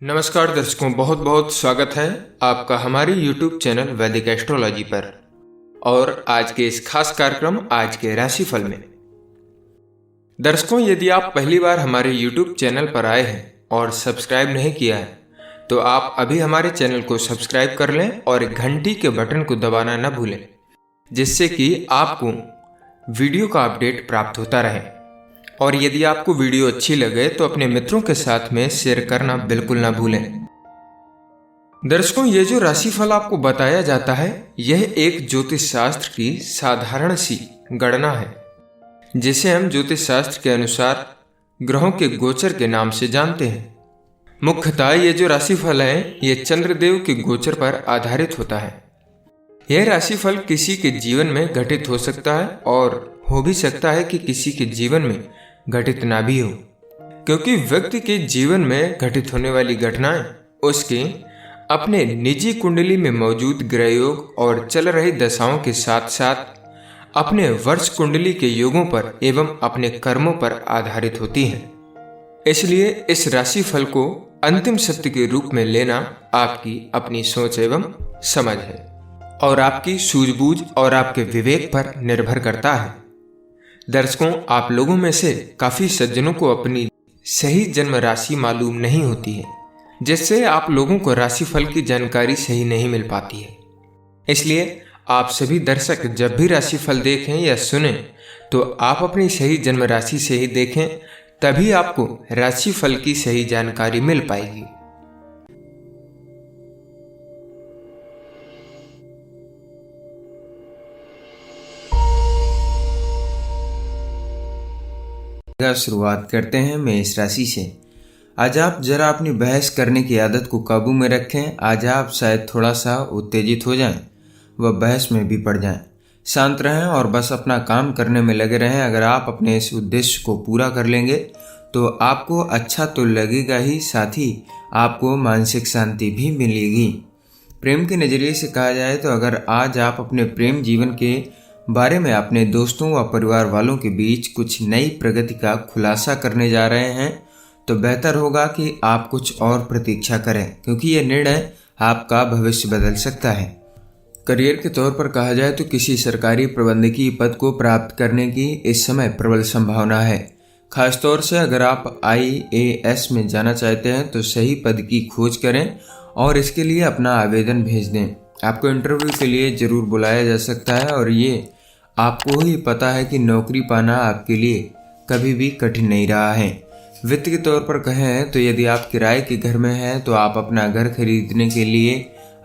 नमस्कार दर्शकों, बहुत बहुत स्वागत है आपका हमारे YouTube चैनल वैदिक एस्ट्रोलॉजी पर। और आज के इस खास कार्यक्रम आज के राशिफल में दर्शकों, यदि आप पहली बार हमारे YouTube चैनल पर आए हैं और सब्सक्राइब नहीं किया है तो आप अभी हमारे चैनल को सब्सक्राइब कर लें और घंटी के बटन को दबाना न भूलें, जिससे कि आपको वीडियो का अपडेट प्राप्त होता रहे। और यदि आपको वीडियो अच्छी लगे तो अपने मित्रों के साथ में शेयर करना बिल्कुल ना भूलें। दर्शकों, ये जो राशिफल आपको बताया जाता है यह एक ज्योतिष शास्त्र की साधारण सी गणना है, जिसे हम ज्योतिष शास्त्र के अनुसार ग्रहों के गोचर के नाम से जानते हैं। मुख्यतः ये जो राशिफल है ये चंद्रदेव के गोचर पर आधारित होता है। यह राशिफल किसी के जीवन में घटित हो सकता है और हो भी सकता है कि किसी के जीवन में घटित ना भी हो, क्योंकि व्यक्ति के जीवन में घटित होने वाली घटनाएं उसके अपने निजी कुंडली में मौजूद ग्रह योग और चल रही दशाओं के साथ साथ अपने वर्ष कुंडली के योगों पर एवं अपने कर्मों पर आधारित होती हैं। इसलिए इस राशिफल को अंतिम सत्य के रूप में लेना आपकी अपनी सोच एवं समझ है और आपकी सूझबूझ और आपके विवेक पर निर्भर करता है। दर्शकों, आप लोगों में से काफी सज्जनों को अपनी सही जन्म राशि मालूम नहीं होती है, जिससे आप लोगों को राशिफल की जानकारी सही नहीं मिल पाती है। इसलिए आप सभी दर्शक जब भी राशिफल देखें या सुने तो आप अपनी सही जन्म राशि से ही देखें, तभी आपको राशिफल की सही जानकारी मिल पाएगी। शुरुआत करते हैं मेष राशि से। आज आप जरा अपनी बहस करने की आदत को काबू में रखें। आज आप शायद थोड़ा सा उत्तेजित हो जाएं व बहस में भी पड़ जाएं। शांत रहें और बस अपना काम करने में लगे रहें। अगर आप अपने इस उद्देश्य को पूरा कर लेंगे तो आपको अच्छा तो लगेगा ही, साथ ही आपको मानसिक शांति भी मिलेगी। प्रेम के नज़रिए से कहा जाए तो अगर आज आप अपने प्रेम जीवन के बारे में अपने दोस्तों व परिवार वालों के बीच कुछ नई प्रगति का खुलासा करने जा रहे हैं तो बेहतर होगा कि आप कुछ और प्रतीक्षा करें, क्योंकि यह निर्णय आपका भविष्य बदल सकता है। करियर के तौर पर कहा जाए तो किसी सरकारी प्रबंधकीय पद को प्राप्त करने की इस समय प्रबल संभावना है। खासतौर से अगर आप IAS में जाना चाहते हैं तो सही पद की खोज करें और इसके लिए अपना आवेदन भेज दें। आपको इंटरव्यू के लिए जरूर बुलाया जा सकता है और ये आपको ही पता है कि नौकरी पाना आपके लिए कभी भी कठिन नहीं रहा है। वित्त के तौर पर कहें तो यदि आप किराए के घर में हैं तो आप अपना घर खरीदने के लिए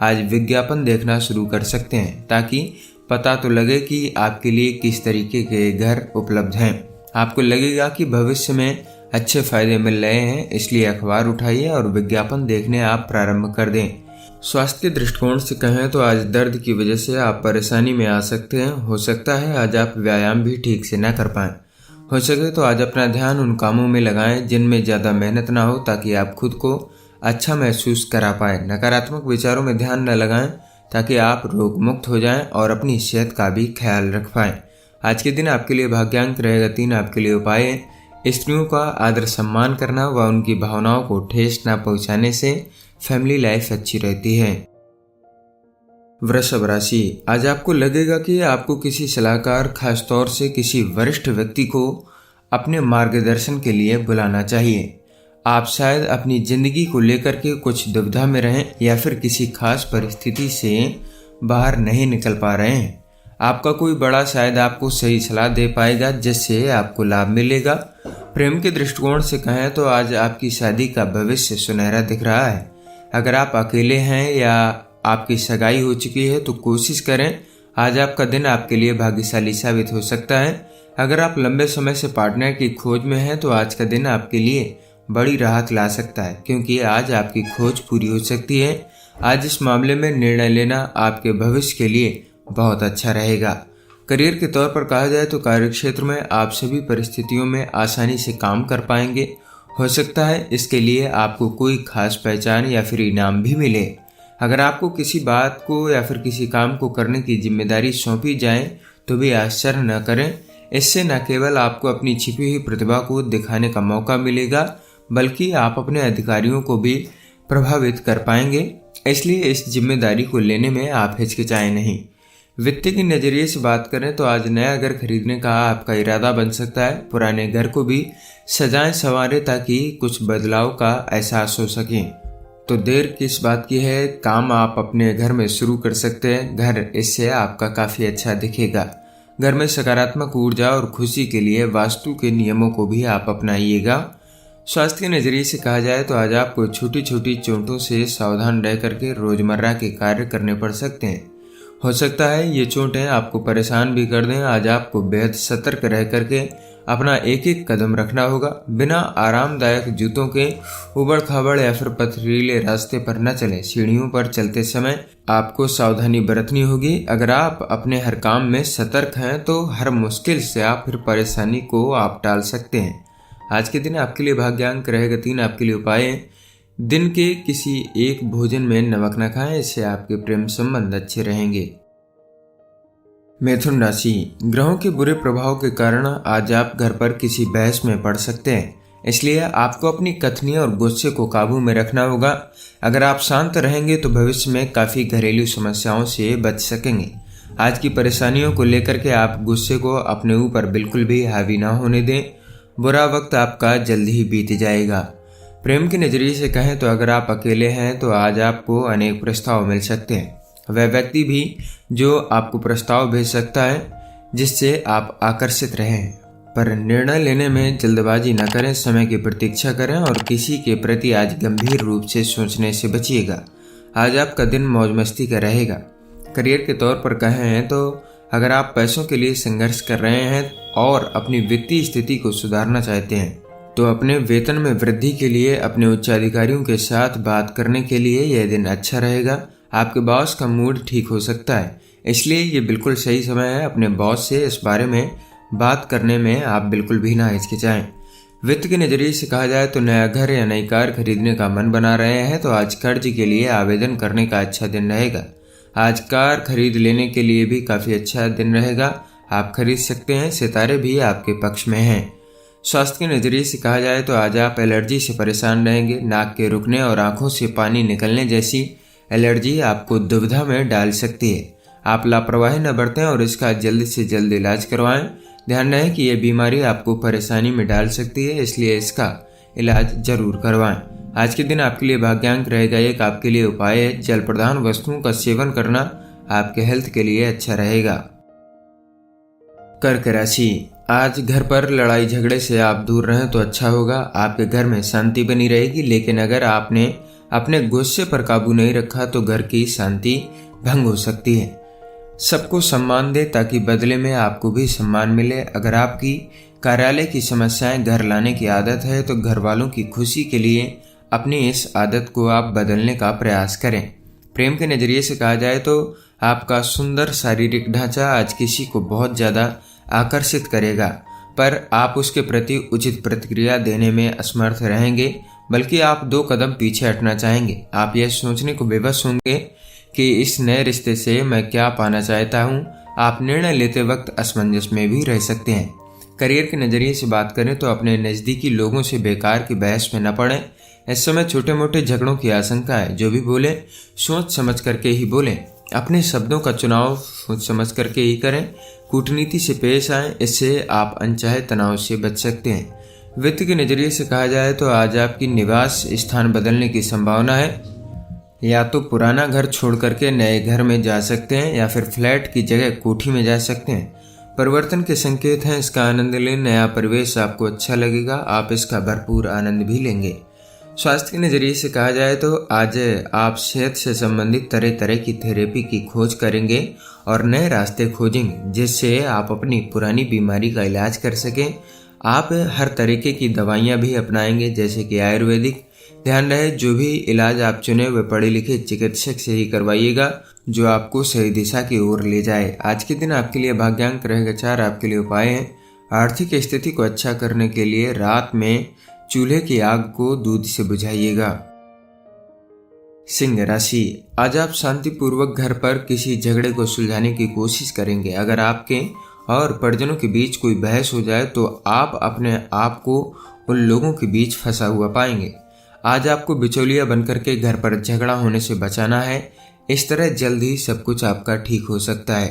आज विज्ञापन देखना शुरू कर सकते हैं, ताकि पता तो लगे कि आपके लिए किस तरीके के घर उपलब्ध हैं। आपको लगेगा कि भविष्य में अच्छे फायदे मिल रहे हैं, इसलिए अखबार उठाइए और विज्ञापन देखने आप प्रारंभ कर दें। स्वास्थ्य के दृष्टिकोण से कहें तो आज दर्द की वजह से आप परेशानी में आ सकते हैं। हो सकता है आज आप व्यायाम भी ठीक से न कर पाएं। हो सके तो आज अपना ध्यान उन कामों में लगाएं जिनमें ज़्यादा मेहनत ना हो, ताकि आप खुद को अच्छा महसूस करा पाएं। नकारात्मक विचारों में ध्यान न लगाएं ताकि आप रोग मुक्त हो जाएं और अपनी सेहत का भी ख्याल रख पाएं। आज के दिन आपके लिए भाग्यांक रहेगा 3। आपके लिए उपाय: स्त्रियों का आदर सम्मान करना व उनकी भावनाओं को ठेस न पहुंचाने से फैमिली लाइफ अच्छी रहती है। वृषभ राशि, आज आपको लगेगा कि आपको किसी सलाहकार, खासतौर से किसी वरिष्ठ व्यक्ति को अपने मार्गदर्शन के लिए बुलाना चाहिए। आप शायद अपनी जिंदगी को लेकर के कुछ दुविधा में रहें या फिर किसी खास परिस्थिति से बाहर नहीं निकल पा रहे हैं। आपका कोई बड़ा शायद आपको सही सलाह दे पाएगा जिससे आपको लाभ मिलेगा। प्रेम के दृष्टिकोण से कहें तो आज आपकी शादी का भविष्य सुनहरा दिख रहा है। अगर आप अकेले हैं या आपकी सगाई हो चुकी है तो कोशिश करें, आज आपका दिन आपके लिए भाग्यशाली साबित हो सकता है। अगर आप लंबे समय से पार्टनर की खोज में हैं तो आज का दिन आपके लिए बड़ी राहत ला सकता है, क्योंकि आज आपकी खोज पूरी हो सकती है। आज इस मामले में निर्णय लेना आपके भविष्य के लिए बहुत अच्छा रहेगा। करियर के तौर पर कहा जाए तो कार्यक्षेत्र में आप सभी परिस्थितियों में आसानी से काम कर पाएंगे। हो सकता है इसके लिए आपको कोई खास पहचान या फिर इनाम भी मिले। अगर आपको किसी बात को या फिर किसी काम को करने की जिम्मेदारी सौंपी जाए तो भी आश्चर्य न करें। इससे न केवल आपको अपनी छिपी हुई प्रतिभा को दिखाने का मौका मिलेगा, बल्कि आप अपने अधिकारियों को भी प्रभावित कर पाएंगे, इसलिए इस जिम्मेदारी को लेने में आप हिचकिचाएं नहीं। वित्त के नजरिए से बात करें तो आज नया घर खरीदने का आपका इरादा बन सकता है। पुराने घर को भी सजाएं संवारें ताकि कुछ बदलाव का एहसास हो सके। तो देर किस बात की है, काम आप अपने घर में शुरू कर सकते हैं। घर इससे आपका काफी अच्छा दिखेगा। घर में सकारात्मक ऊर्जा और खुशी के लिए वास्तु के नियमों को भी आप अपनाइएगा। स्वास्थ्य के नजरिए से कहा जाए तो आज आपको छोटी छोटी चोटों से सावधान रह करके रोजमर्रा के कार्य करने पड़ सकते हैं। हो सकता है ये चोटें आपको परेशान भी कर दें। आज आपको बेहद सतर्क रह करके अपना एक एक कदम रखना होगा। बिना आरामदायक जूतों के उबड़ खाबड़ या फिर पथरीले रास्ते पर न चलें। सीढ़ियों पर चलते समय आपको सावधानी बरतनी होगी। अगर आप अपने हर काम में सतर्क हैं तो हर मुश्किल से आप फिर परेशानी को आप टाल सकते हैं। आज के दिन आपके लिए भाग्यांक रहेगा 3। आपके लिए उपाय: दिन के किसी एक भोजन में नमक न खाएं, इससे आपके प्रेम संबंध अच्छे रहेंगे। मिथुन राशि, ग्रहों के बुरे प्रभाव के कारण आज आप घर पर किसी बहस में पड़ सकते हैं, इसलिए आपको अपनी कथनी और गुस्से को काबू में रखना होगा। अगर आप शांत रहेंगे तो भविष्य में काफी घरेलू समस्याओं से बच सकेंगे। आज की परेशानियों को लेकर के आप गुस्से को अपने ऊपर बिल्कुल भी हावी ना होने दें। बुरा वक्त आपका जल्द ही बीत जाएगा। प्रेम के नजरिए से कहें तो अगर आप अकेले हैं तो आज आपको अनेक प्रस्ताव मिल सकते हैं। वह व्यक्ति भी जो आपको प्रस्ताव भेज सकता है जिससे आप आकर्षित रहें, पर निर्णय लेने में जल्दबाजी न करें। समय की प्रतीक्षा करें और किसी के प्रति आज गंभीर रूप से सोचने से बचिएगा। आज आपका दिन मौज मस्ती का रहेगा। करियर के तौर पर कहें तो अगर आप पैसों के लिए संघर्ष कर रहे हैं और अपनी वित्तीय स्थिति को सुधारना चाहते हैं तो अपने वेतन में वृद्धि के लिए अपने उच्चाधिकारियों के साथ बात करने के लिए यह दिन अच्छा रहेगा। आपके बॉस का मूड ठीक हो सकता है, इसलिए ये बिल्कुल सही समय है। अपने बॉस से इस बारे में बात करने में आप बिल्कुल भी ना हिचकिचाएं। वित्त के नजरिए से कहा जाए तो नया घर या नई कार खरीदने का मन बना रहे हैं तो आज कर्ज के लिए आवेदन करने का अच्छा दिन रहेगा। आज कार खरीद लेने के लिए भी काफी अच्छा दिन रहेगा। आप खरीद सकते हैं, सितारे भी आपके पक्ष में हैं। स्वास्थ्य के नजरिए से कहा जाए तो आज आप एलर्जी से परेशान रहेंगे। नाक के रुकने और आंखों से पानी निकलने जैसी एलर्जी आपको दुविधा में डाल सकती है। आप लापरवाही न बरतें और इसका जल्द से जल्द इलाज करवाएं। ध्यान रहे कि यह बीमारी आपको परेशानी में डाल सकती है, इसलिए इसका इलाज जरूर करवाएं। आज के दिन आपके लिए भाग्यांक रहेगा 1। आपके लिए उपाय है जल प्रधान वस्तुओं का सेवन करना आपके हेल्थ के लिए अच्छा रहेगा। कर्क राशि, आज घर पर लड़ाई झगड़े से आप दूर रहें तो अच्छा होगा। आपके घर में शांति बनी रहेगी, लेकिन अगर आपने अपने गुस्से पर काबू नहीं रखा तो घर की शांति भंग हो सकती है। सबको सम्मान दे ताकि बदले में आपको भी सम्मान मिले। अगर आपकी कार्यालय की समस्याएं घर लाने की आदत है तो घर वालों की खुशी के लिए अपनी इस आदत को आप बदलने का प्रयास करें। प्रेम के नजरिए से कहा जाए तो आपका सुंदर शारीरिक ढांचा आज किसी को बहुत ज्यादा आकर्षित करेगा, पर आप उसके प्रति उचित प्रतिक्रिया देने में असमर्थ रहेंगे, बल्कि आप 2 कदम पीछे हटना चाहेंगे। आप यह सोचने को बेबस होंगे कि इस नए रिश्ते से मैं क्या पाना चाहता हूँ। आप निर्णय लेते वक्त असमंजस में भी रह सकते हैं। करियर के नजरिए से बात करें तो अपने नजदीकी लोगों से बेकार की बहस में न पड़ें। इस समय छोटे मोटे झगड़ों की आशंका है। जो भी बोले सोच समझ करके ही बोलें। अपने शब्दों का चुनाव सोच समझ करके ही करें। कूटनीति से पेश आएं, इससे आप अनचाहे तनाव से बच सकते हैं। वित्त के नजरिए से कहा जाए तो आज आपकी निवास स्थान बदलने की संभावना है। या तो पुराना घर छोड़ करके नए घर में जा सकते हैं या फिर फ्लैट की जगह कोठी में जा सकते हैं। परिवर्तन के संकेत हैं, इसका आनंद लें। नया परिवेश आपको अच्छा लगेगा, आप इसका भरपूर आनंद भी लेंगे। स्वास्थ्य के नजरिए से कहा जाए तो आज आप सेहत से संबंधित तरह तरह की थेरेपी की खोज करेंगे और नए रास्ते खोजेंगे जिससे आप अपनी पुरानी बीमारी का इलाज कर सकें। आप हर तरीके की दवाइयां भी अपनाएंगे जैसे कि आयुर्वेदिक। ध्यान रहे जो भी इलाज आप चुने वे पढ़े लिखे चिकित्सक से ही करवाइएगा जो आपको सही दिशा की ओर ले जाए। आज के दिन आपके लिए भाग्यांक रहेगा 4। आपके लिए उपाय है आर्थिक स्थिति को अच्छा करने के लिए रात में चूल्हे की आग को दूध से बुझाइएगा। सिंह राशि, आज आप शांतिपूर्वक घर पर किसी झगड़े को सुलझाने की कोशिश करेंगे। अगर आपके और परिजनों के बीच कोई बहस हो जाए तो आप अपने आप को उन लोगों के बीच फंसा हुआ पाएंगे। आज आपको बिचौलिया बनकर के घर पर झगड़ा होने से बचाना है। इस तरह जल्द ही सब कुछ आपका ठीक हो सकता है।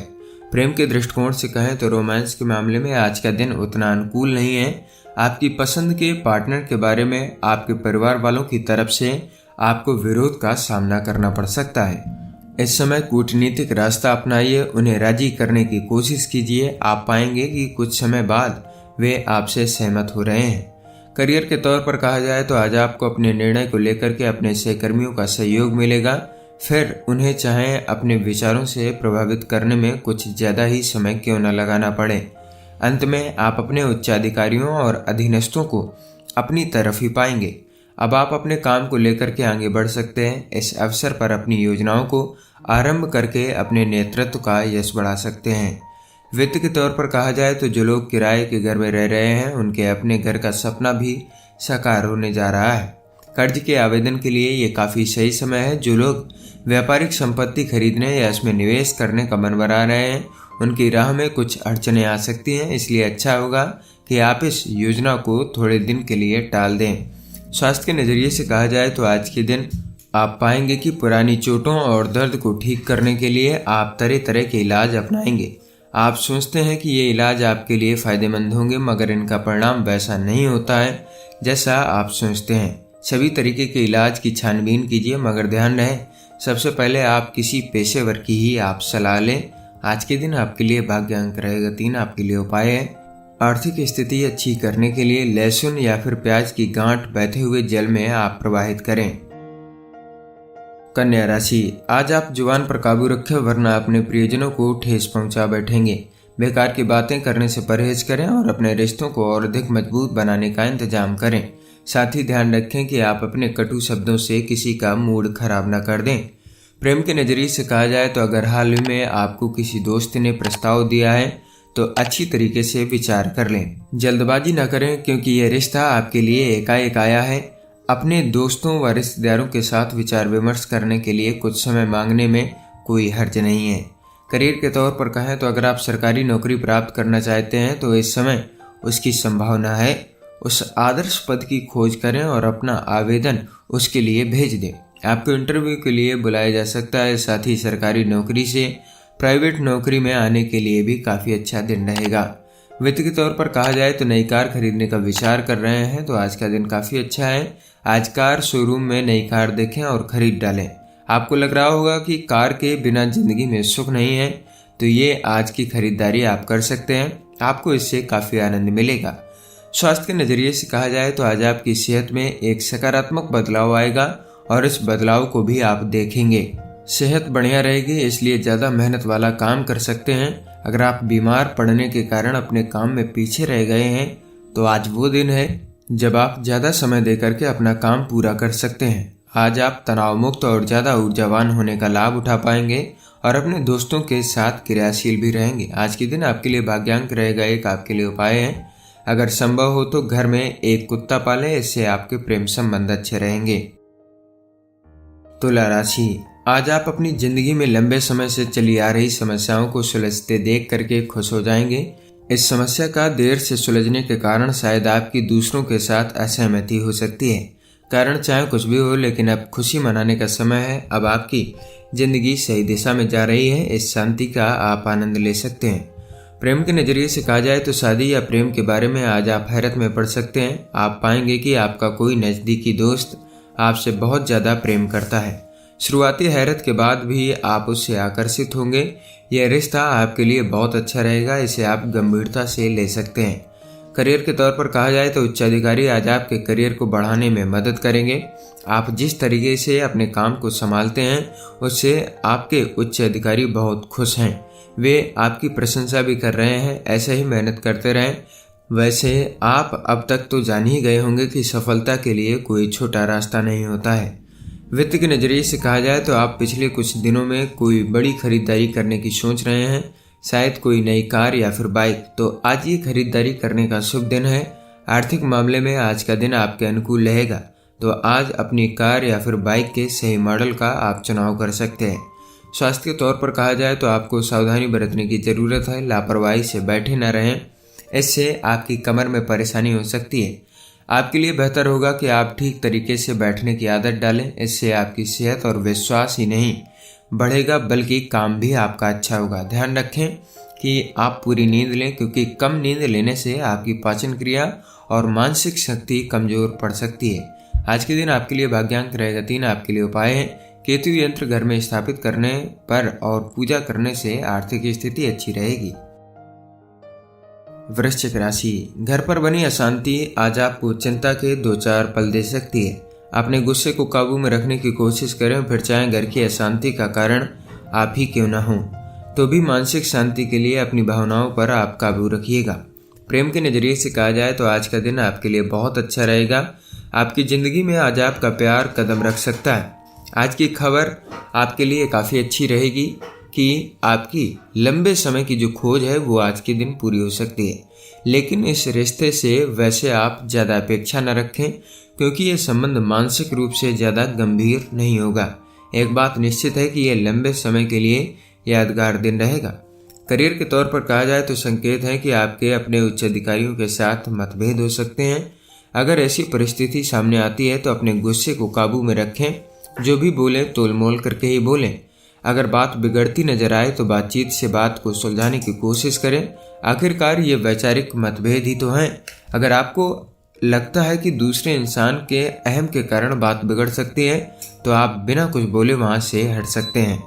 प्रेम के दृष्टिकोण से कहें तो रोमांस के मामले में आज का दिन उतना अनुकूल नहीं है। आपकी पसंद के पार्टनर के बारे में आपके परिवार वालों की तरफ से आपको विरोध का सामना करना पड़ सकता है। इस समय कूटनीतिक रास्ता अपनाइए, उन्हें राजी करने की कोशिश कीजिए। आप पाएंगे कि कुछ समय बाद वे आपसे सहमत हो रहे हैं। करियर के तौर पर कहा जाए तो आज आपको अपने निर्णय को लेकर के अपने सहकर्मियों का सहयोग मिलेगा। फिर उन्हें चाहे अपने विचारों से प्रभावित करने में कुछ ज़्यादा ही समय क्यों न लगाना पड़े। अंत में आप अपने उच्चाधिकारियों और अधीनस्थों को अपनी तरफ ही पाएंगे। अब आप अपने काम को लेकर के आगे बढ़ सकते हैं। इस अवसर पर अपनी योजनाओं को आरंभ करके अपने नेतृत्व का यश बढ़ा सकते हैं। वित्त के तौर पर कहा जाए तो जो लोग किराए के घर में रह रहे हैं उनके अपने घर का सपना भी साकार होने जा रहा है। कर्ज के आवेदन के लिए ये काफ़ी सही समय है। जो लोग व्यापारिक संपत्ति खरीदने या इसमें निवेश करने का मन बना रहे हैं उनकी राह में कुछ अड़चनें आ सकती हैं, इसलिए अच्छा होगा कि आप इस योजना को थोड़े दिन के लिए टाल दें। स्वास्थ्य के नज़रिए से कहा जाए तो आज के दिन आप पाएंगे कि पुरानी चोटों और दर्द को ठीक करने के लिए आप तरह तरह के इलाज अपनाएंगे। आप सोचते हैं कि ये इलाज आपके लिए फ़ायदेमंद होंगे, मगर इनका परिणाम वैसा नहीं होता है जैसा आप सोचते हैं। सभी तरीके के इलाज की छानबीन कीजिए, मगर ध्यान रहे सबसे पहले आप किसी पेशेवर की ही आप सलाह लें। आज के दिन आपके लिए भाग्य अंक रहेगा 3। आपके लिए उपाय है आर्थिक स्थिति अच्छी करने के लिए लहसुन या फिर प्याज की गांठ बहते हुए जल में आप प्रवाहित करें। कन्या राशि, आज आप जुबान पर काबू रखें वरना अपने प्रियजनों को ठेस पहुंचा बैठेंगे। बेकार की बातें करने से परहेज करें और अपने रिश्तों को और अधिक मजबूत बनाने का इंतजाम करें। साथ ही ध्यान रखें कि आप अपने कटु शब्दों से किसी का मूड खराब न कर दें। प्रेम के नज़रिए से कहा जाए तो अगर हाल ही में आपको किसी दोस्त ने प्रस्ताव दिया है तो अच्छी तरीके से विचार कर लें। जल्दबाजी न करें क्योंकि यह रिश्ता आपके लिए एकाएक आया है। अपने दोस्तों व रिश्तेदारों के साथ विचार विमर्श करने के लिए कुछ समय मांगने में कोई हर्ज नहीं है। करियर के तौर पर कहें तो अगर आप सरकारी नौकरी प्राप्त करना चाहते हैं तो इस समय उसकी संभावना है। उस आदर्श पद की खोज करें और अपना आवेदन उसके लिए भेज दें। आपको इंटरव्यू के लिए बुलाया जा सकता है। साथ ही सरकारी नौकरी से प्राइवेट नौकरी में आने के लिए भी काफ़ी अच्छा दिन रहेगा। वित्त के तौर पर कहा जाए तो नई कार खरीदने का विचार कर रहे हैं तो आज का दिन काफ़ी अच्छा है। आज कार शोरूम में नई कार देखें और खरीद डालें। आपको लग रहा होगा कि कार के बिना जिंदगी में सुख नहीं है तो ये आज की खरीदारी आप कर सकते हैं। आपको इससे काफ़ी आनंद मिलेगा। स्वास्थ्य के नज़रिए से कहा जाए तो आज आपकी सेहत में एक सकारात्मक बदलाव आएगा और इस बदलाव को भी आप देखेंगे। सेहत बढ़िया रहेगी, इसलिए ज़्यादा मेहनत वाला काम कर सकते हैं। अगर आप बीमार पड़ने के कारण अपने काम में पीछे रह गए हैं तो आज वो दिन है जब आप ज़्यादा समय दे करके अपना काम पूरा कर सकते हैं। आज आप तनाव मुक्त और ज़्यादा ऊर्जावान होने का लाभ उठा पाएंगे और अपने दोस्तों के साथ क्रियाशील भी रहेंगे। आज के दिन आपके लिए भाग्यांक रहेगा 1। आपके लिए उपाय है अगर संभव हो तो घर में एक कुत्ता पालें, इससे आपके प्रेम संबंध अच्छे रहेंगे। तुला राशि, आज आप अपनी जिंदगी में लंबे समय से चली आ रही समस्याओं को सुलझते देख करके खुश हो जाएंगे। इस समस्या का देर से सुलझने के कारण शायद आपकी दूसरों के साथ असहमति हो सकती है। कारण चाहे कुछ भी हो, लेकिन अब खुशी मनाने का समय है। अब आपकी जिंदगी सही दिशा में जा रही है। इस शांति का आप आनंद ले सकते हैं। प्रेम के नज़रिए से कहा जाए तो शादी या प्रेम के बारे में आज आप हैरत में पड़ सकते हैं। आप पाएंगे कि आपका कोई नज़दीकी दोस्त आपसे बहुत ज़्यादा प्रेम करता है। शुरुआती हैरत के बाद भी आप उससे आकर्षित होंगे। यह रिश्ता आपके लिए बहुत अच्छा रहेगा, इसे आप गंभीरता से ले सकते हैं। करियर के तौर पर कहा जाए तो उच्चाधिकारी आज आपके करियर को बढ़ाने में मदद करेंगे। आप जिस तरीके से अपने काम को संभालते हैं उससे आपके उच्च अधिकारी बहुत खुश हैं। वे आपकी प्रशंसा भी कर रहे हैं। ऐसे ही मेहनत करते रहें। वैसे आप अब तक तो जान ही गए होंगे कि सफलता के लिए कोई छोटा रास्ता नहीं होता है। वित्त के नज़रिए से कहा जाए तो आप पिछले कुछ दिनों में कोई बड़ी खरीदारी करने की सोच रहे हैं, शायद कोई नई कार या फिर बाइक, तो आज ये खरीदारी करने का शुभ दिन है। आर्थिक मामले में आज का दिन आपके अनुकूल रहेगा, तो आज अपनी कार या फिर बाइक के सही मॉडल का आप चुनाव कर सकते हैं। स्वास्थ्य के तौर पर कहा जाए तो आपको सावधानी बरतने की ज़रूरत है। लापरवाही से बैठे न रहें, इससे आपकी कमर में परेशानी हो सकती है। आपके लिए बेहतर होगा कि आप ठीक तरीके से बैठने की आदत डालें। इससे आपकी सेहत और विश्वास ही नहीं बढ़ेगा बल्कि काम भी आपका अच्छा होगा। ध्यान रखें कि आप पूरी नींद लें, क्योंकि कम नींद लेने से आपकी पाचन क्रिया और मानसिक शक्ति कमजोर पड़ सकती है। आज के दिन आपके लिए भाग्यांक रहेगा 3। आपके लिए उपाय है केतु यंत्र घर में स्थापित करने पर और पूजा करने से आर्थिक स्थिति अच्छी रहेगी। वृश्चिक राशि, घर पर बनी अशांति आज आपको चिंता के 2-4 पल दे सकती है। अपने गुस्से को काबू में रखने की कोशिश करें, फिर चाहे घर की अशांति का कारण आप ही क्यों न हो, तो भी मानसिक शांति के लिए अपनी भावनाओं पर आप काबू रखिएगा। प्रेम के नजरिए से कहा जाए तो आज का दिन आपके लिए बहुत अच्छा रहेगा। आपकी जिंदगी में आज आपका प्यार कदम रख सकता है। आज की खबर आपके लिए काफ़ी अच्छी रहेगी कि आपकी लंबे समय की जो खोज है वो आज के दिन पूरी हो सकती है। लेकिन इस रिश्ते से वैसे आप ज़्यादा अपेक्षा न रखें, क्योंकि ये संबंध मानसिक रूप से ज़्यादा गंभीर नहीं होगा। एक बात निश्चित है कि यह लंबे समय के लिए यादगार दिन रहेगा। करियर के तौर पर कहा जाए तो संकेत है कि आपके अपने उच्च अधिकारियों के साथ मतभेद हो सकते हैं। अगर ऐसी परिस्थिति सामने आती है तो अपने गुस्से को काबू में रखें। जो भी बोलें तोलमोल करके ही बोलें। अगर बात बिगड़ती नजर आए तो बातचीत से बात को सुलझाने की कोशिश करें। आखिरकार ये वैचारिक मतभेद ही तो हैं। अगर आपको लगता है कि दूसरे इंसान के अहम के कारण बात बिगड़ सकती है तो आप बिना कुछ बोले वहां से हट सकते हैं।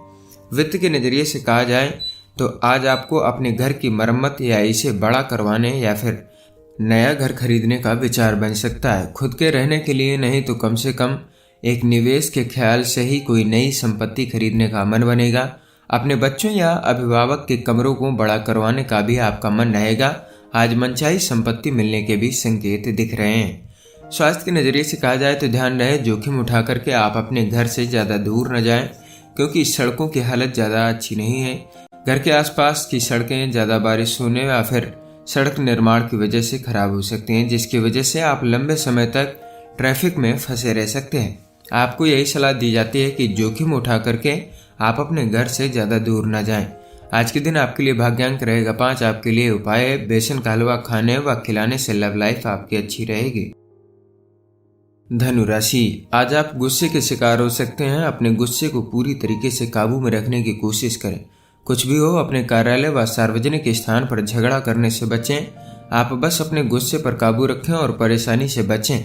वित्त के नजरिए से कहा जाए तो आज आपको अपने घर की मरम्मत या इसे बड़ा करवाने या फिर नया घर खरीदने का विचार बन सकता है। खुद के रहने के लिए नहीं तो कम से कम एक निवेश के ख्याल से ही कोई नई संपत्ति खरीदने का मन बनेगा। अपने बच्चों या अभिभावक के कमरों को बड़ा करवाने का भी आपका मन रहेगा। आज मनचाही संपत्ति मिलने के भी संकेत दिख रहे हैं। स्वास्थ्य के नजरिए से कहा जाए तो ध्यान रहे जोखिम उठा करके आप अपने घर से ज़्यादा दूर न जाएं, क्योंकि सड़कों की हालत ज़्यादा अच्छी नहीं है। घर के आसपास की सड़कें ज़्यादा बारिश होने या फिर सड़क निर्माण की वजह से खराब हो सकती हैं, जिसकी वजह से आप लंबे समय तक ट्रैफिक में फंसे रह सकते हैं। आपको यही सलाह दी जाती है कि जोखिम उठा करके आप अपने घर से ज़्यादा दूर न जाएं। आज के दिन आपके लिए भाग्यांक रहेगा 5। आपके लिए उपाय है बेसन का हलवा खाने व खिलाने से लव लाइफ आपकी अच्छी रहेगी। धनु राशि, आज आप गुस्से के शिकार हो सकते हैं। अपने गुस्से को पूरी तरीके से काबू में रखने की कोशिश करें। कुछ भी हो, अपने कार्यालय व सार्वजनिक स्थान पर झगड़ा करने से बचें। आप बस अपने गुस्से पर काबू रखें और परेशानी से बचें।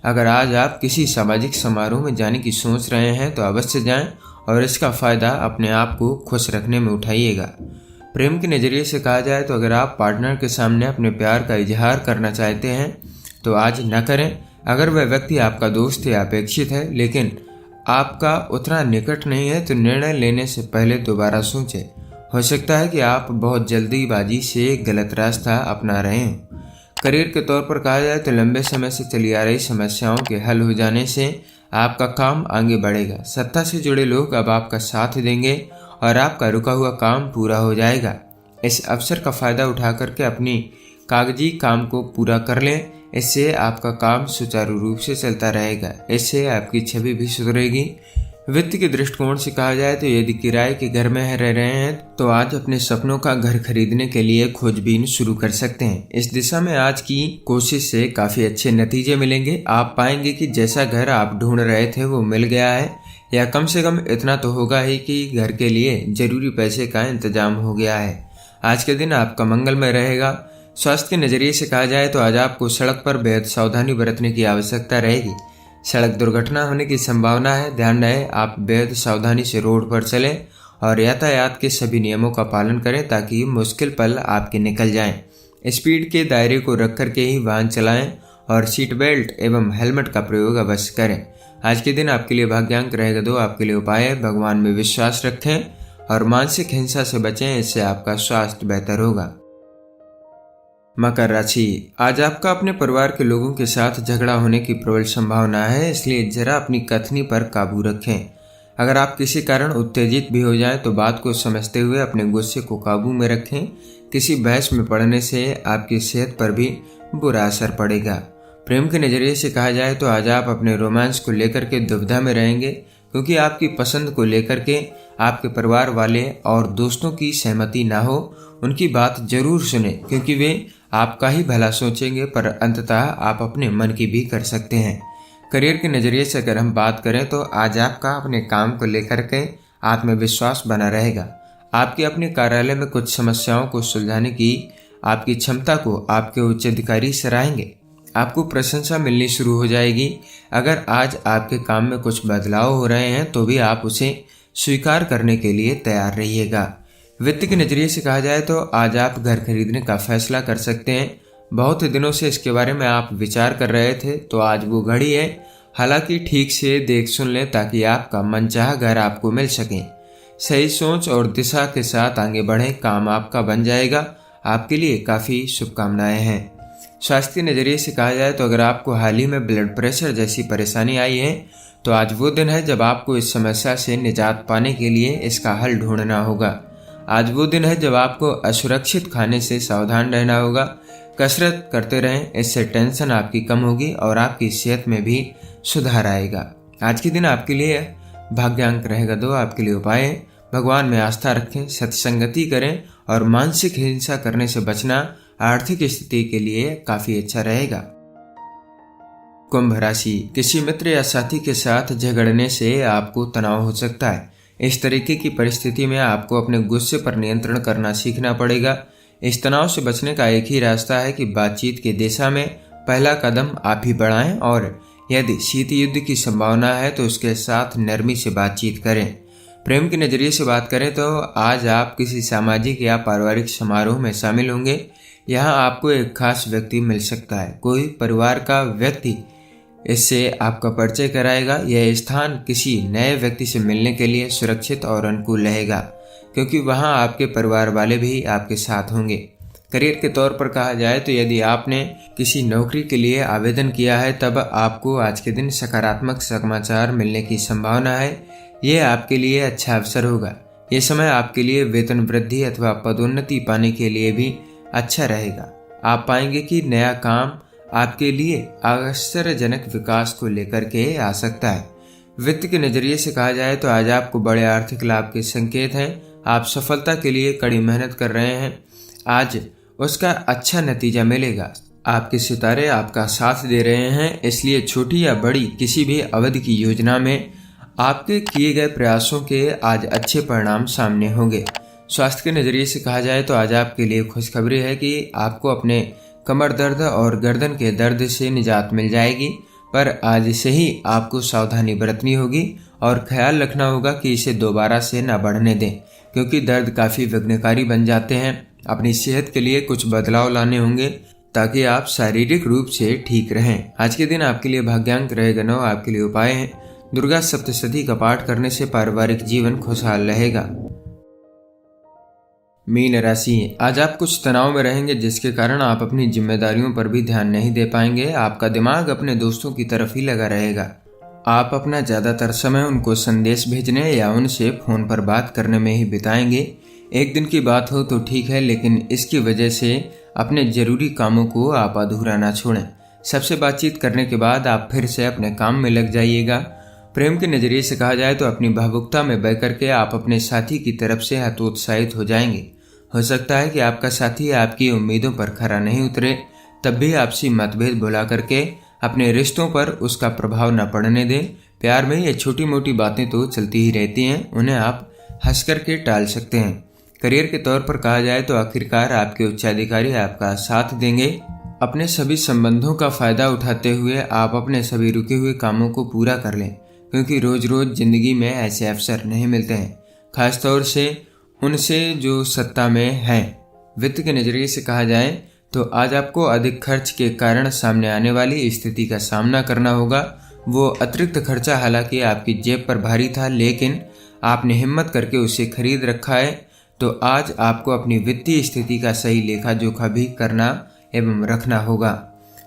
अगर आज आप किसी सामाजिक समारोह में जाने की सोच रहे हैं तो अवश्य जाएं और इसका फायदा अपने आप को खुश रखने में उठाइएगा। प्रेम के नजरिए से कहा जाए तो अगर आप पार्टनर के सामने अपने प्यार का इजहार करना चाहते हैं तो आज न करें। अगर वह व्यक्ति आपका दोस्त या अपेक्षित है लेकिन आपका उतना निकट नहीं है तो निर्णय लेने से पहले दोबारा सोचें। हो सकता है कि आप बहुत जल्दीबाजी से गलत रास्ता अपना रहे हैं। करियर के तौर पर कहा जाए तो लंबे समय से चली आ रही समस्याओं के हल हो जाने से आपका काम आगे बढ़ेगा। सत्ता से जुड़े लोग अब आपका साथ देंगे और आपका रुका हुआ काम पूरा हो जाएगा। इस अवसर का फायदा उठा करके अपनी कागजी काम को पूरा कर लें। इससे आपका काम सुचारू रूप से चलता रहेगा। इससे आपकी छवि भी सुधरेगी। वित्त के दृष्टिकोण से कहा जाए तो यदि किराए के घर में रह रहे हैं तो आज अपने सपनों का घर खरीदने के लिए खोजबीन शुरू कर सकते हैं। इस दिशा में आज की कोशिश से काफी अच्छे नतीजे मिलेंगे। आप पाएंगे कि जैसा घर आप ढूंढ रहे थे वो मिल गया है, या कम से कम इतना तो होगा ही कि घर के लिए जरूरी पैसे का इंतजाम हो गया है। आज के दिन आपका मंगलमय रहेगा। स्वास्थ्य के नजरिए से कहा जाए तो आज आपको सड़क पर बेहद सावधानी बरतने की आवश्यकता रहेगी। सड़क दुर्घटना होने की संभावना है। ध्यान रहे आप बेहद सावधानी से रोड पर चलें और यातायात के सभी नियमों का पालन करें ताकि मुश्किल पल आपके निकल जाएं। स्पीड के दायरे को रख करके ही वाहन चलाएं और सीट बेल्ट एवं हेलमेट का प्रयोग अवश्य करें। आज के दिन आपके लिए भाग्यांक रहेगा 2। आपके लिए उपाय है भगवान में विश्वास रखें और मानसिक हिंसा से बचें। इससे आपका स्वास्थ्य बेहतर होगा। मकर राशि, आज आपका अपने परिवार के लोगों के साथ झगड़ा होने की प्रबल संभावना है, इसलिए जरा अपनी कथनी पर काबू रखें। अगर आप किसी कारण उत्तेजित भी हो जाएं तो बात को समझते हुए अपने गुस्से को काबू में रखें। किसी बहस में पड़ने से आपकी सेहत पर भी बुरा असर पड़ेगा। प्रेम के नजरिए से कहा जाए तो आज आप अपने रोमांस को लेकर के दुविधा में रहेंगे, क्योंकि आपकी पसंद को लेकर के आपके परिवार वाले और दोस्तों की सहमति ना हो। उनकी बात जरूर सुने, क्योंकि वे आपका ही भला सोचेंगे, पर अंततः आप अपने मन की भी कर सकते हैं। करियर के नज़रिए से अगर हम बात करें तो आज आपका अपने काम को लेकर के आत्मविश्वास बना रहेगा। आपके अपने कार्यालय में कुछ समस्याओं को सुलझाने की आपकी क्षमता को आपके उच्च अधिकारी सराहेंगे। आपको प्रशंसा मिलनी शुरू हो जाएगी। अगर आज आपके काम में कुछ बदलाव हो रहे हैं तो भी आप उसे स्वीकार करने के लिए तैयार रहिएगा। वित्त के नज़रिए से कहा जाए तो आज आप घर खरीदने का फैसला कर सकते हैं। बहुत दिनों से इसके बारे में आप विचार कर रहे थे, तो आज वो घड़ी है। हालांकि ठीक से देख सुन लें ताकि आपका मनचाहा घर आपको मिल सके। सही सोच और दिशा के साथ आगे बढ़ें, काम आपका बन जाएगा। आपके लिए काफ़ी शुभकामनाएं हैं। स्वास्थ्य के नज़रिए से कहा जाए तो अगर आपको हाल ही में ब्लड प्रेशर जैसी परेशानी आई है तो आज वो दिन है जब आपको इस समस्या से निजात पाने के लिए इसका हल ढूंढना होगा। आज वो दिन है जब आपको असुरक्षित खाने से सावधान रहना होगा। कसरत करते रहें, इससे टेंशन आपकी कम होगी और आपकी सेहत में भी सुधार आएगा। आज के दिन आपके लिए भाग्यांक रहेगा 2। आपके लिए उपाय है भगवान में आस्था रखें, सत्संगति करें और मानसिक हिंसा करने से बचना आर्थिक स्थिति के लिए काफी अच्छा रहेगा। कुंभ राशि, किसी मित्र या साथी के साथ झगड़ने से आपको तनाव हो सकता है। इस तरीके की परिस्थिति में आपको अपने गुस्से पर नियंत्रण करना सीखना पड़ेगा। इस तनाव से बचने का एक ही रास्ता है कि बातचीत की दिशा में पहला कदम आप ही बढ़ाएं और यदि शीत युद्ध की संभावना है तो उसके साथ नरमी से बातचीत करें। प्रेम के नज़रिए से बात करें तो आज आप किसी सामाजिक या पारिवारिक समारोह में शामिल होंगे। यहाँ आपको एक खास व्यक्ति मिल सकता है। कोई परिवार का व्यक्ति इससे आपका परिचय कराएगा। यह स्थान किसी नए व्यक्ति से मिलने के लिए सुरक्षित और अनुकूल रहेगा, क्योंकि वहाँ आपके परिवार वाले भी आपके साथ होंगे। करियर के तौर पर कहा जाए तो यदि आपने किसी नौकरी के लिए आवेदन किया है तब आपको आज के दिन सकारात्मक समाचार मिलने की संभावना है। ये आपके लिए अच्छा अवसर होगा। ये समय आपके लिए वेतन वृद्धि अथवा पदोन्नति पाने के लिए भी अच्छा रहेगा। आप पाएंगे कि नया काम आपके लिए आश्चर्यजनक विकास को लेकर के आ सकता है। वित्त के नज़रिए से कहा जाए तो आज आपको बड़े आर्थिक लाभ के संकेत हैं। आप सफलता के लिए कड़ी मेहनत कर रहे हैं, आज उसका अच्छा नतीजा मिलेगा। आपके सितारे आपका साथ दे रहे हैं, इसलिए छोटी या बड़ी किसी भी अवधि की योजना में आपके किए गए प्रयासों के आज अच्छे परिणाम सामने होंगे। स्वास्थ्य के नज़रिए से कहा जाए तो आज आपके लिए खुशखबरी है कि आपको अपने कमर दर्द और गर्दन के दर्द से निजात मिल जाएगी, पर आज से ही आपको सावधानी बरतनी होगी और ख्याल रखना होगा कि इसे दोबारा से न बढ़ने दें, क्योंकि दर्द काफ़ी विघ्नकारी बन जाते हैं। अपनी सेहत के लिए कुछ बदलाव लाने होंगे ताकि आप शारीरिक रूप से ठीक रहें। आज के दिन आपके लिए भाग्यांक रहेगा 9। आपके लिए उपाय है दुर्गा सप्तशती का पाठ करने से पारिवारिक जीवन खुशहाल रहेगा। मीन राशि, आज आप कुछ तनाव में रहेंगे जिसके कारण आप अपनी जिम्मेदारियों पर भी ध्यान नहीं दे पाएंगे। आपका दिमाग अपने दोस्तों की तरफ ही लगा रहेगा। आप अपना ज़्यादातर समय उनको संदेश भेजने या उनसे फ़ोन पर बात करने में ही बिताएंगे। एक दिन की बात हो तो ठीक है, लेकिन इसकी वजह से अपने ज़रूरी कामों को आप अधूरा ना छोड़ें। सबसे बातचीत करने के बाद आप फिर से अपने काम में लग जाइएगा। प्रेम के नज़रिए से कहा जाए तो अपनी भावुकता में बह करके आप अपने साथी की तरफ से हतोत्साहित हो जाएंगे। हो सकता है कि आपका साथी आपकी उम्मीदों पर खरा नहीं उतरे, तब भी आपसी मतभेद भुला करके अपने रिश्तों पर उसका प्रभाव न पड़ने दें। प्यार में ये छोटी मोटी बातें तो चलती ही रहती हैं, उन्हें आप हंस करके टाल सकते हैं। करियर के तौर पर कहा जाए तो आखिरकार आपके उच्चाधिकारी आपका साथ देंगे। अपने सभी संबंधों का फायदा उठाते हुए आप अपने सभी रुके हुए कामों को पूरा कर लें, क्योंकि रोज रोज जिंदगी में ऐसे अवसर नहीं मिलते हैं, खासतौर से उनसे जो सत्ता में हैं। वित्त के नज़रिए से कहा जाए तो आज आपको अधिक खर्च के कारण सामने आने वाली स्थिति का सामना करना होगा। वो अतिरिक्त खर्चा हालांकि आपकी जेब पर भारी था, लेकिन आपने हिम्मत करके उसे खरीद रखा है। तो आज आपको अपनी वित्तीय स्थिति का सही लेखा जोखा भी करना एवं रखना होगा।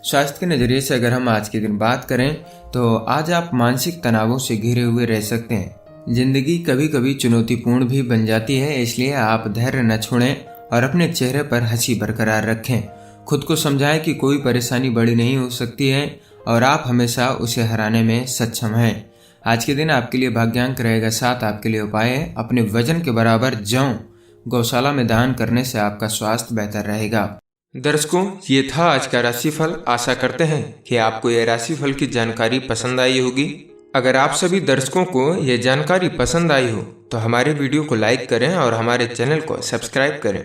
स्वास्थ्य के नज़रिए से अगर हम आज के दिन बात करें तो आज आप मानसिक तनावों से घिरे हुए रह सकते हैं। जिंदगी कभी कभी चुनौतीपूर्ण भी बन जाती है, इसलिए आप धैर्य न छोड़ें और अपने चेहरे पर हंसी बरकरार रखें। खुद को समझाएं कि कोई परेशानी बड़ी नहीं हो सकती है और आप हमेशा उसे हराने में सक्षम हैं। आज के दिन आपके लिए भाग्यांक रहेगा 7। आपके लिए उपाय है अपने वजन के बराबर जौ गौशाला में दान करने से आपका स्वास्थ्य बेहतर रहेगा। दर्शकों, ये था आज का राशिफल। आशा करते हैं कि आपको यह राशिफल की जानकारी पसंद आई होगी। अगर आप सभी दर्शकों को यह जानकारी पसंद आई हो तो हमारे वीडियो को लाइक करें और हमारे चैनल को सब्सक्राइब करें,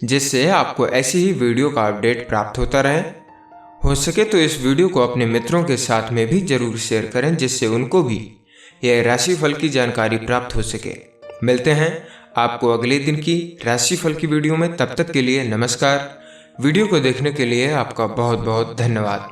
जिससे आपको ऐसी ही वीडियो का अपडेट प्राप्त होता रहे। हो सके तो इस वीडियो को अपने मित्रों के साथ में भी जरूर शेयर करें, जिससे उनको भी यह राशिफल की जानकारी प्राप्त हो सके। मिलते हैं आपको अगले दिन की राशिफल की वीडियो में। तब तक के लिए नमस्कार। वीडियो को देखने के लिए आपका बहुत बहुत धन्यवाद।